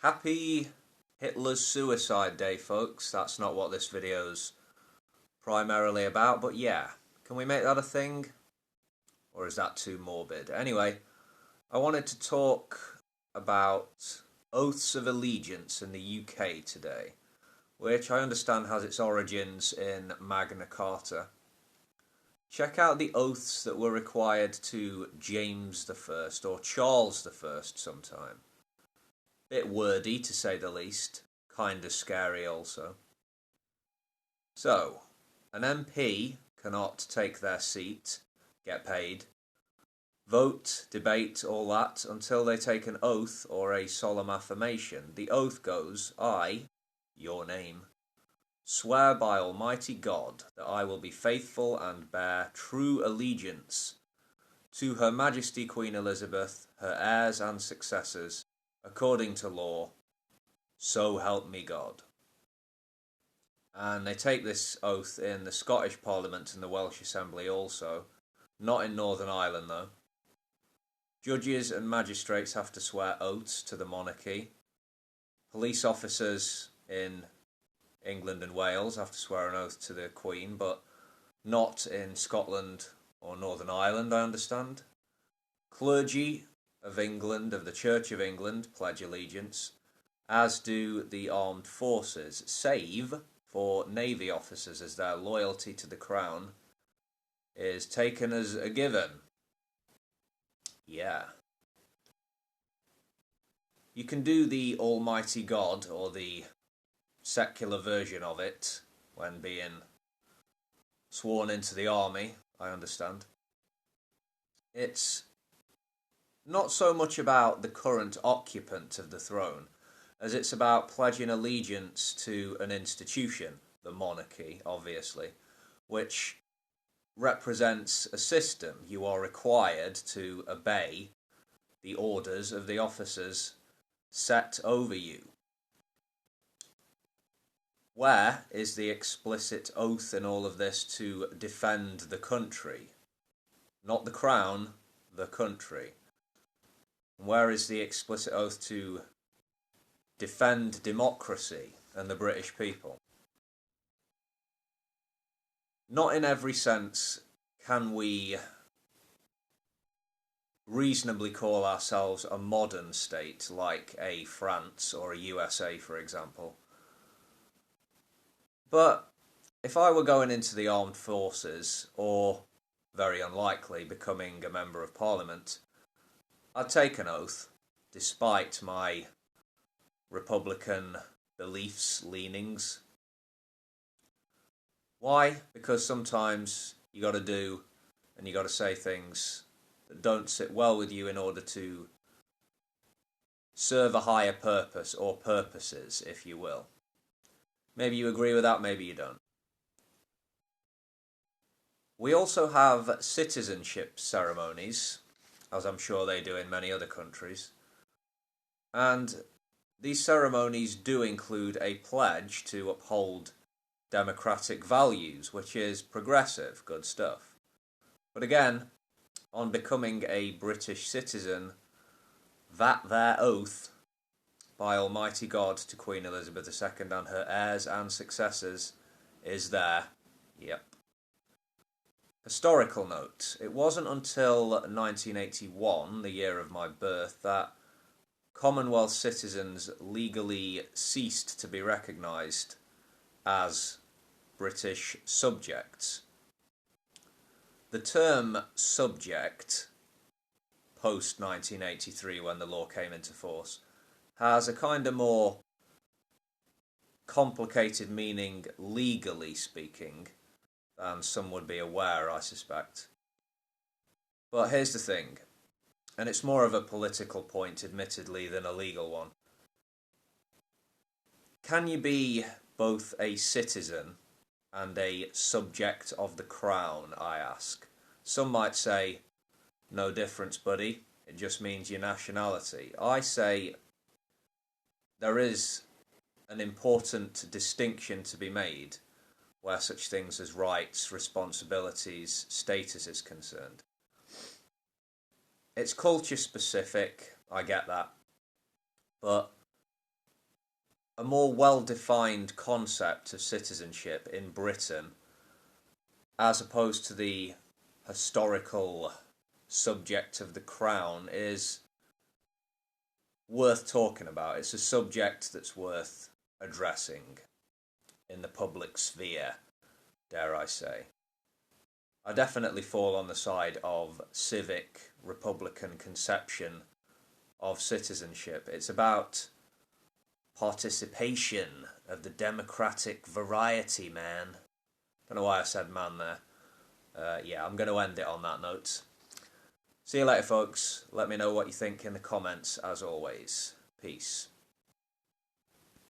Happy Hitler's Suicide Day, folks. That's not what this video's primarily about, but yeah. Can we make that a thing? Or is that too morbid? Anyway, I wanted to talk about oaths of allegiance in the UK today, which I understand has its origins in Magna Carta. Check out the oaths that were required to James I, or Charles I sometime. Bit wordy, to say the least. Kinda scary also. So, an MP cannot take their seat, get paid, vote, debate, all that, until they take an oath or a solemn affirmation. The oath goes, I, your name, swear by Almighty God that I will be faithful and bear true allegiance to Her Majesty Queen Elizabeth, her heirs and successors, according to law, so help me God. And they take this oath in the Scottish Parliament and the Welsh Assembly also, not in Northern Ireland though. Judges and magistrates have to swear oaths to the monarchy. Police officers in England and Wales have to swear an oath to the Queen, but not in Scotland or Northern Ireland, I understand. Clergy of England, of the Church of England, pledge allegiance, as do the armed forces, save for Navy officers, as their loyalty to the Crown is taken as a given. Yeah. You can do the Almighty God, or the secular version of it, when being sworn into the army, I understand. It's not so much about the current occupant of the throne, as it's about pledging allegiance to an institution, the monarchy, obviously, which represents a system. You are required to obey the orders of the officers set over you. Where is the explicit oath in all of this to defend the country? Not the crown, the country. Where is the explicit oath to defend democracy and the British people? Not in every sense can we reasonably call ourselves a modern state like a France or a USA, for example. But if I were going into the armed forces, or, very unlikely, becoming a member of parliament, I'd take an oath, despite my Republican beliefs, leanings. Why? Because sometimes you got to do and you got to say things that don't sit well with you in order to serve a higher purpose, or purposes, if you will. Maybe you agree with that, maybe you don't. We also have citizenship ceremonies, as I'm sure they do in many other countries. And these ceremonies do include a pledge to uphold democratic values, which is progressive, good stuff. But again, on becoming a British citizen, that their oath by Almighty God to Queen Elizabeth II and her heirs and successors is there. Yep. Historical note. It wasn't until 1981, the year of my birth, that Commonwealth citizens legally ceased to be recognised as British subjects. The term subject, post-1983 when the law came into force, has a kind of more complicated meaning, legally speaking, than some would be aware, I suspect. But here's the thing, and it's more of a political point, admittedly, than a legal one. Can you be both a citizen and a subject of the crown, I ask? Some might say, no difference, buddy, it just means your nationality. I say, there is an important distinction to be made where such things as rights, responsibilities, status is concerned. It's culture specific, I get that, but a more well-defined concept of citizenship in Britain, as opposed to the historical subject of the crown, is worth talking about. It's a subject that's worth addressing in the public sphere, dare I say. I definitely fall on the side of civic republican conception of citizenship. It's about participation of the democratic variety, man. Don't know why I said man there. Yeah, I'm going to end it on that note. See you later, folks. Let me know what you think in the comments, as always. Peace.